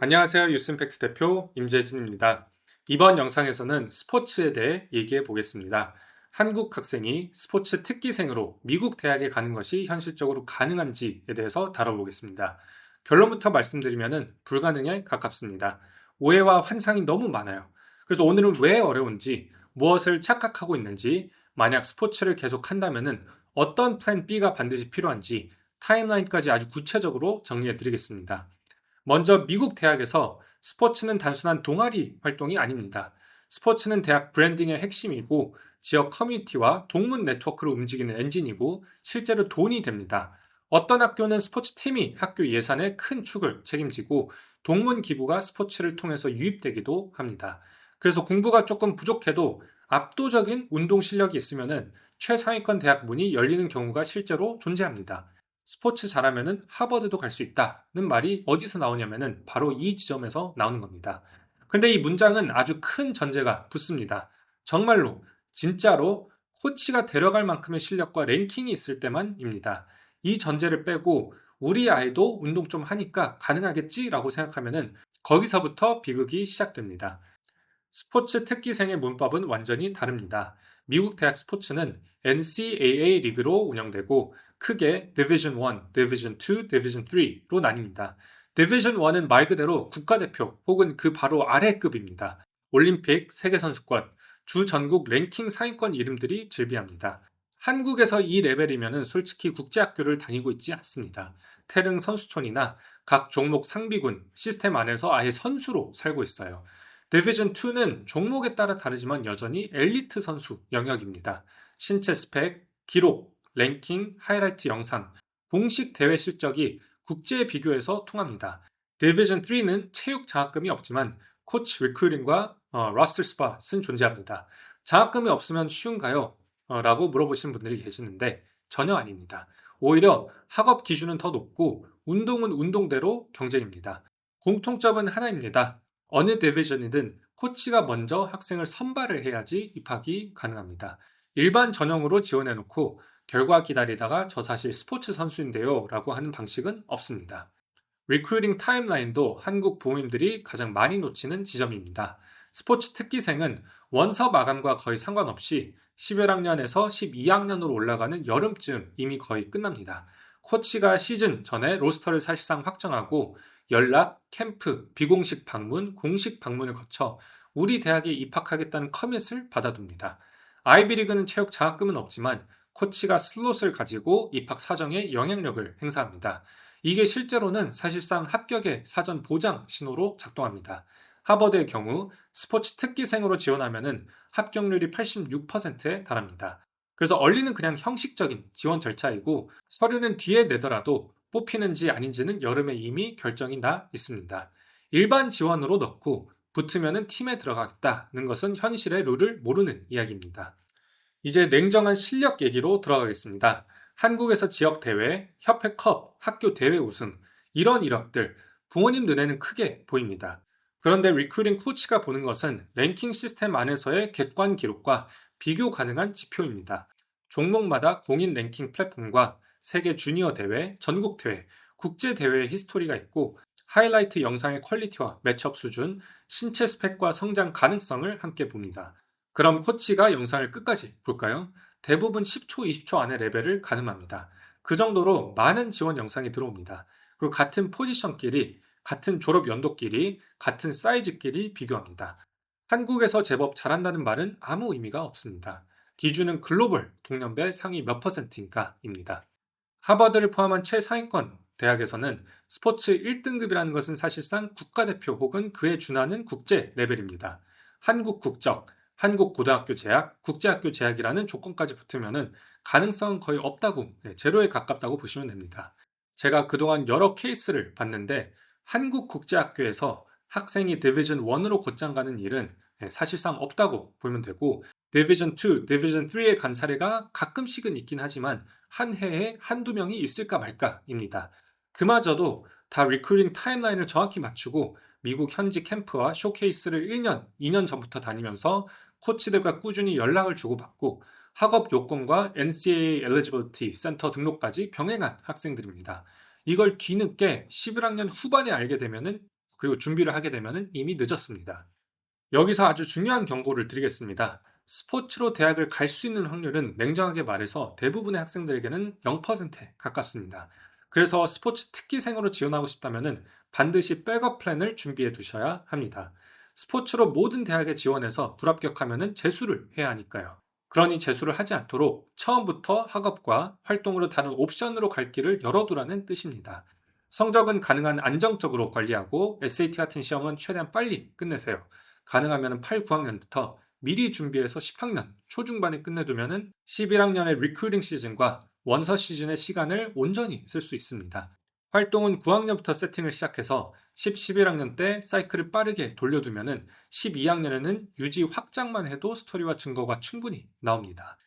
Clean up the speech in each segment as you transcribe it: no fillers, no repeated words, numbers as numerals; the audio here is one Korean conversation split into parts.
안녕하세요. 유스임팩트 대표 임재진입니다. 이번 영상에서는 스포츠에 대해 얘기해 보겠습니다. 한국 학생이 스포츠 특기생으로 미국 대학에 가는 것이 현실적으로 가능한지에 대해서 다뤄보겠습니다. 결론부터 말씀드리면 불가능에 가깝습니다. 오해와 환상이 너무 많아요. 그래서 오늘은 왜 어려운지, 무엇을 착각하고 있는지, 만약 스포츠를 계속 한다면 어떤 플랜 B가 반드시 필요한지 타임라인까지 아주 구체적으로 정리해 드리겠습니다. 먼저 미국 대학에서 스포츠는 단순한 동아리 활동이 아닙니다. 스포츠는 대학 브랜딩의 핵심이고 지역 커뮤니티와 동문 네트워크로 움직이는 엔진이고 실제로 돈이 됩니다. 어떤 학교는 스포츠 팀이 학교 예산의 큰 축을 책임지고 동문 기부가 스포츠를 통해서 유입되기도 합니다. 그래서 공부가 조금 부족해도 압도적인 운동 실력이 있으면 최상위권 대학 문이 열리는 경우가 실제로 존재합니다. 스포츠 잘하면은 하버드도 갈 수 있다는 말이 어디서 나오냐면은 바로 이 지점에서 나오는 겁니다. 근데 이 문장은 아주 큰 전제가 붙습니다. 정말로, 진짜로 코치가 데려갈 만큼의 실력과 랭킹이 있을 때만입니다. 이 전제를 빼고 우리 아이도 운동 좀 하니까 가능하겠지라고 생각하면은 거기서부터 비극이 시작됩니다. 스포츠 특기생의 문법은 완전히 다릅니다. 미국 대학 스포츠는 NCAA 리그로 운영되고 크게 Division 1, Division 2, Division 3로 나뉩니다. Division 1은 말 그대로 국가대표 혹은 그 바로 아래급입니다. 올림픽, 세계선수권, 주 전국 랭킹 상위권 이름들이 즐비합니다. 한국에서 이 레벨이면 솔직히 국제학교를 다니고 있지 않습니다. 태릉 선수촌이나 각 종목 상비군 시스템 안에서 아예 선수로 살고 있어요. 디비전 2는 종목에 따라 다르지만 여전히 엘리트 선수 영역입니다. 신체 스펙, 기록, 랭킹, 하이라이트 영상, 공식 대회 실적이 국제 비교에서 통합니다. 디비전 3는 체육 장학금이 없지만 코치 리크루팅과 로스터 스팟은 존재합니다. 장학금이 없으면 쉬운가요? 라고 물어보시는 분들이 계시는데 전혀 아닙니다. 오히려 학업 기준은 더 높고 운동은 운동대로 경쟁입니다. 공통점은 하나입니다. 어느 디비전이든 코치가 먼저 학생을 선발을 해야지 입학이 가능합니다. 일반 전형으로 지원해놓고 결과 기다리다가 저 사실 스포츠 선수인데요 라고 하는 방식은 없습니다. 리크루팅 타임라인도 한국 부모님들이 가장 많이 놓치는 지점입니다. 스포츠 특기생은 원서 마감과 거의 상관없이 11학년에서 12학년으로 올라가는 여름쯤 이미 거의 끝납니다. 코치가 시즌 전에 로스터를 사실상 확정하고 연락, 캠프, 비공식 방문, 공식 방문을 거쳐 우리 대학에 입학하겠다는 커밋을 받아둡니다. 아이비리그는 체육 장학금은 없지만 코치가 슬롯을 가지고 입학 사정에 영향력을 행사합니다. 이게 실제로는 사실상 합격의 사전 보장 신호로 작동합니다. 하버드의 경우 스포츠 특기생으로 지원하면 합격률이 86%에 달합니다. 그래서 얼리는 그냥 형식적인 지원 절차이고 서류는 뒤에 내더라도 뽑히는지 아닌지는 여름에 이미 결정이 나 있습니다. 일반 지원으로 넣고 붙으면 팀에 들어가겠다는 것은 현실의 룰을 모르는 이야기입니다. 이제 냉정한 실력 얘기로 들어가겠습니다. 한국에서 지역 대회, 협회컵, 학교 대회 우승, 이런 이력들 부모님 눈에는 크게 보입니다. 그런데 리크루팅 코치가 보는 것은 랭킹 시스템 안에서의 객관 기록과 비교 가능한 지표입니다. 종목마다 공인 랭킹 플랫폼과 세계 주니어 대회, 전국 대회, 국제 대회의 히스토리가 있고 하이라이트 영상의 퀄리티와 매치업 수준, 신체 스펙과 성장 가능성을 함께 봅니다. 그럼 코치가 영상을 끝까지 볼까요? 대부분 10초, 20초 안에 레벨을 가늠합니다. 그 정도로 많은 지원 영상이 들어옵니다. 그리고 같은 포지션끼리, 같은 졸업 연도끼리, 같은 사이즈끼리 비교합니다. 한국에서 제법 잘한다는 말은 아무 의미가 없습니다. 기준은 글로벌 동년배 상위 몇 %인가입니다. 하버드를 포함한 최상위권 대학에서는 스포츠 1등급이라는 것은 사실상 국가대표 혹은 그에 준하는 국제 레벨입니다. 한국 국적, 한국 고등학교 재학, 국제학교 재학이라는 조건까지 붙으면 가능성은 거의 없다고, 제로에 가깝다고 보시면 됩니다. 제가 그동안 여러 케이스를 봤는데 한국 국제학교에서 학생이 디비전 1으로 곧장 가는 일은 사실상 없다고 보면 되고 디비전 2, 디비전 3에 간 사례가 가끔씩은 있긴 하지만 한 해에 한두 명이 있을까 말까입니다. 그마저도 다 리크루팅 타임라인을 정확히 맞추고 미국 현지 캠프와 쇼케이스를 1년, 2년 전부터 다니면서 코치들과 꾸준히 연락을 주고받고 학업 요건과 NCAA Eligibility 센터 등록까지 병행한 학생들입니다. 이걸 뒤늦게 11학년 후반에 알게 되면 그리고 준비를 하게 되면 이미 늦었습니다. 여기서 아주 중요한 경고를 드리겠습니다. 스포츠로 대학을 갈 수 있는 확률은 냉정하게 말해서 대부분의 학생들에게는 0%에 가깝습니다. 그래서 스포츠 특기생으로 지원하고 싶다면 반드시 백업 플랜을 준비해 두셔야 합니다. 스포츠로 모든 대학에 지원해서 불합격하면 재수를 해야 하니까요. 그러니 재수를 하지 않도록 처음부터 학업과 활동으로 다른 옵션으로 갈 길을 열어두라는 뜻입니다. 성적은 가능한 안정적으로 관리하고 SAT 같은 시험은 최대한 빨리 끝내세요. 가능하면 8, 9학년부터 미리 준비해서 10학년 초중반에 끝내두면 11학년의 리크루팅 시즌과 원서 시즌의 시간을 온전히 쓸 수 있습니다. 활동은 9학년부터 세팅을 시작해서 10, 11학년 때 사이클을 빠르게 돌려두면 12학년에는 유지 확장만 해도 스토리와 증거가 충분히 나옵니다.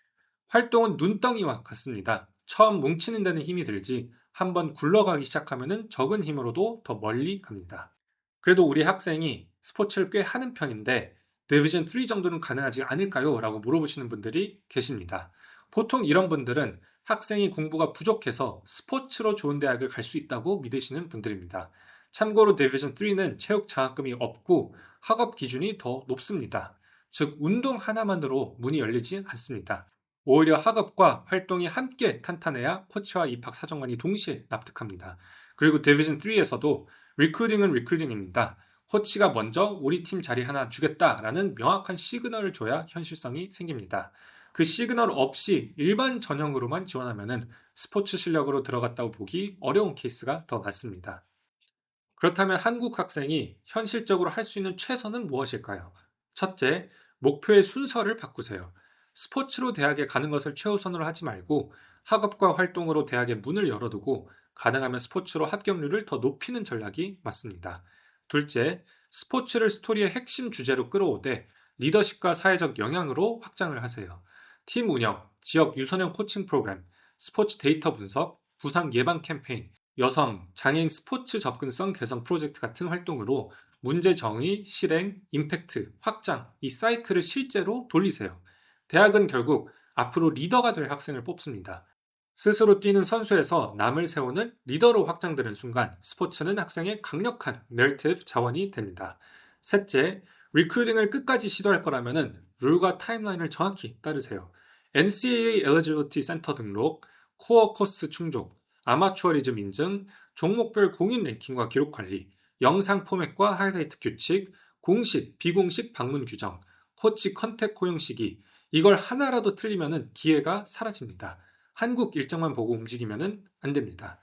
활동은 눈덩이와 같습니다. 처음 뭉치는 데는 힘이 들지 한번 굴러가기 시작하면 적은 힘으로도 더 멀리 갑니다. 그래도 우리 학생이 스포츠를 꽤 하는 편인데 디비전 3 정도는 가능하지 않을까요? 라고 물어보시는 분들이 계십니다. 보통 이런 분들은 학생이 공부가 부족해서 스포츠로 좋은 대학을 갈 수 있다고 믿으시는 분들입니다. 참고로 디비전 3는 체육 장학금이 없고 학업 기준이 더 높습니다. 즉 운동 하나만으로 문이 열리지 않습니다. 오히려 학업과 활동이 함께 탄탄해야 코치와 입학 사정관이 동시에 납득합니다. 그리고 디비전 3에서도 리크루팅은 리크루팅입니다. 코치가 먼저 우리 팀 자리 하나 주겠다라는 명확한 시그널을 줘야 현실성이 생깁니다. 그 시그널 없이 일반 전형으로만 지원하면 스포츠 실력으로 들어갔다고 보기 어려운 케이스가 더 많습니다. 그렇다면 한국 학생이 현실적으로 할 수 있는 최선은 무엇일까요? 첫째, 목표의 순서를 바꾸세요. 스포츠로 대학에 가는 것을 최우선으로 하지 말고 학업과 활동으로 대학의 문을 열어두고 가능하면 스포츠로 합격률을 더 높이는 전략이 맞습니다. 둘째, 스포츠를 스토리의 핵심 주제로 끌어오되 리더십과 사회적 영향으로 확장을 하세요. 팀 운영, 지역 유선형 코칭 프로그램, 스포츠 데이터 분석, 부상 예방 캠페인, 여성, 장애인 스포츠 접근성 개선 프로젝트 같은 활동으로 문제 정의, 실행, 임팩트, 확장, 이 사이클을 실제로 돌리세요. 대학은 결국 앞으로 리더가 될 학생을 뽑습니다. 스스로 뛰는 선수에서 남을 세우는 리더로 확장되는 순간 스포츠는 학생의 강력한 내러티브 자원이 됩니다. 셋째, 리크루팅을 끝까지 시도할 거라면 룰과 타임라인을 정확히 따르세요. NCAA 엘리지빌리티 센터 등록, 코어 코스 충족, 아마추어리즘 인증, 종목별 공인 랭킹과 기록 관리, 영상 포맷과 하이라이트 규칙, 공식, 비공식 방문 규정, 코치 컨택 고용 시기, 이걸 하나라도 틀리면 기회가 사라집니다. 한국 일정만 보고 움직이면 안 됩니다.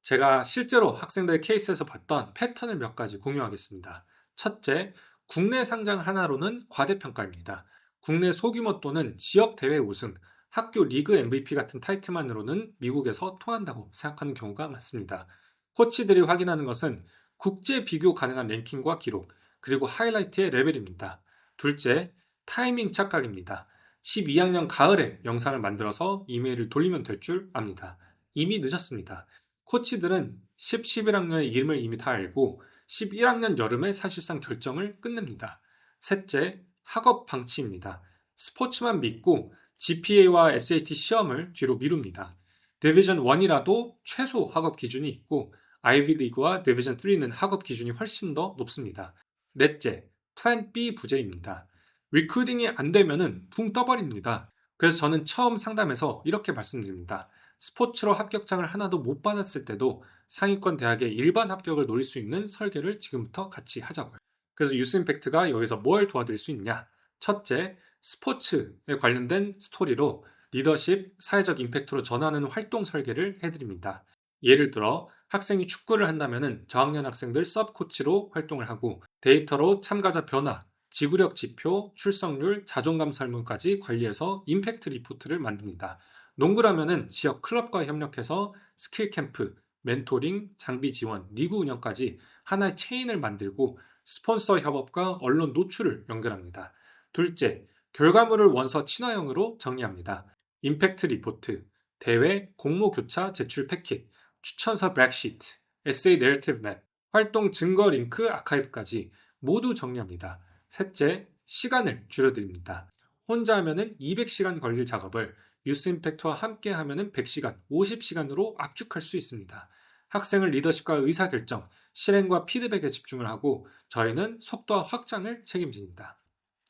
제가 실제로 학생들의 케이스에서 봤던 패턴을 몇 가지 공유하겠습니다. 첫째, 국내 상장 하나로는 과대평가입니다. 국내 소규모 또는 지역 대회 우승, 학교 리그 MVP 같은 타이틀만으로는 미국에서 통한다고 생각하는 경우가 많습니다. 코치들이 확인하는 것은 국제 비교 가능한 랭킹과 기록, 그리고 하이라이트의 레벨입니다. 둘째, 타이밍 착각입니다. 12학년 가을에 영상을 만들어서 이메일을 돌리면 될 줄 압니다. 이미 늦었습니다. 코치들은 10, 11학년의 이름을 이미 다 알고 11학년 여름에 사실상 결정을 끝냅니다. 셋째, 학업 방치입니다. 스포츠만 믿고 GPA와 SAT 시험을 뒤로 미룹니다. 디비전 1이라도 최소 학업 기준이 있고 아이비리그와 디비전 3는 학업 기준이 훨씬 더 높습니다. 넷째, 플랜 B 부재입니다. 리크루팅이 안 되면은 붕 떠버립니다. 그래서 저는 처음 상담에서 이렇게 말씀드립니다. 스포츠로 합격장을 하나도 못 받았을 때도 상위권 대학의 일반 합격을 노릴 수 있는 설계를 지금부터 같이 하자고요. 그래서 유스 임팩트가 여기서 뭘 도와드릴 수 있냐? 첫째, 스포츠에 관련된 스토리로 리더십, 사회적 임팩트로 전하는 활동 설계를 해드립니다. 예를 들어 학생이 축구를 한다면 저학년 학생들 서브 코치로 활동을 하고 데이터로 참가자 변화, 지구력 지표, 출석률, 자존감 설문까지 관리해서 임팩트 리포트를 만듭니다. 농구라면은 지역 클럽과 협력해서 스킬 캠프, 멘토링, 장비 지원, 리그 운영까지 하나의 체인을 만들고 스폰서 협업과 언론 노출을 연결합니다. 둘째, 결과물을 원서 친화형으로 정리합니다. 임팩트 리포트, 대회, 공모 교차 제출 패킷, 추천서 브렉시트, 에세이 내러티브 맵, 활동 증거 링크 아카이브까지 모두 정리합니다. 셋째, 시간을 줄여드립니다. 혼자 하면은 200시간 걸릴 작업을 유스 임팩트와 함께 하면은 100시간, 50시간으로 압축할 수 있습니다. 학생을 리더십과 의사결정, 실행과 피드백에 집중을 하고 저희는 속도와 확장을 책임집니다.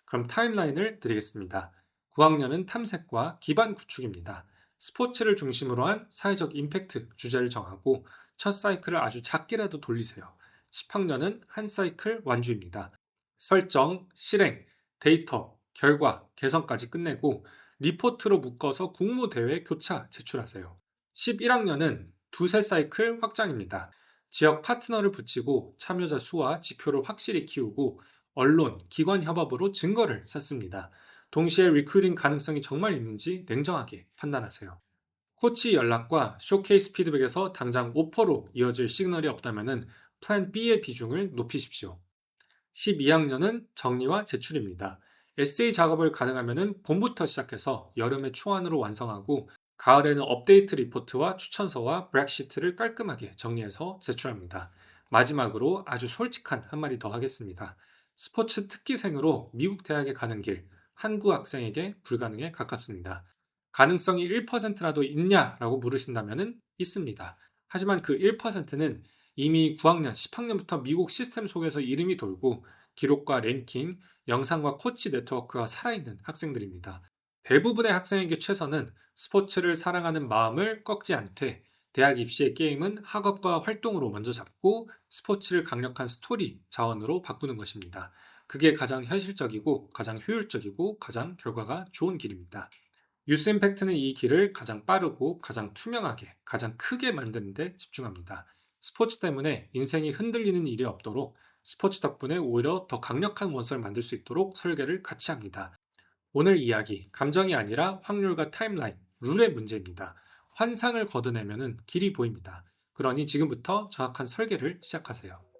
그럼 타임라인을 드리겠습니다. 9학년은 탐색과 기반 구축입니다. 스포츠를 중심으로 한 사회적 임팩트 주제를 정하고 첫 사이클을 아주 작게라도 돌리세요. 10학년은 한 사이클 완주입니다. 설정, 실행, 데이터, 결과, 개선까지 끝내고 리포트로 묶어서 공모대회 교차 제출하세요. 11학년은 두세 사이클 확장입니다. 지역 파트너를 붙이고 참여자 수와 지표를 확실히 키우고 언론, 기관 협업으로 증거를 쌓습니다. 동시에 리크루팅 가능성이 정말 있는지 냉정하게 판단하세요. 코치 연락과 쇼케이스 피드백에서 당장 오퍼로 이어질 시그널이 없다면 플랜 B의 비중을 높이십시오. 12학년은 정리와 제출입니다. 에세이 작업을 가능하면 봄부터 시작해서 여름에 초안으로 완성하고 가을에는 업데이트 리포트와 추천서와 브렉시트를 깔끔하게 정리해서 제출합니다. 마지막으로 아주 솔직한 한마디 더 하겠습니다. 스포츠 특기생으로 미국 대학에 가는 길, 한국 학생에게 불가능에 가깝습니다. 가능성이 1%라도 있냐라고 물으신다면 있습니다. 하지만 그 1%는 이미 9학년, 10학년부터 미국 시스템 속에서 이름이 돌고 기록과 랭킹, 영상과 코치 네트워크가 살아있는 학생들입니다. 대부분의 학생에게 최선은 스포츠를 사랑하는 마음을 꺾지 않되 대학 입시의 게임은 학업과 활동으로 먼저 잡고 스포츠를 강력한 스토리 자원으로 바꾸는 것입니다. 그게 가장 현실적이고 가장 효율적이고 가장 결과가 좋은 길입니다. 유스 임팩트는 이 길을 가장 빠르고 가장 투명하게 가장 크게 만드는 데 집중합니다. 스포츠 때문에 인생이 흔들리는 일이 없도록 스포츠 덕분에 오히려 더 강력한 원서를 만들 수 있도록 설계를 같이 합니다. 오늘 이야기, 감정이 아니라 확률과 타임라인, 룰의 문제입니다. 환상을 걷어내면 길이 보입니다. 그러니 지금부터 정확한 설계를 시작하세요.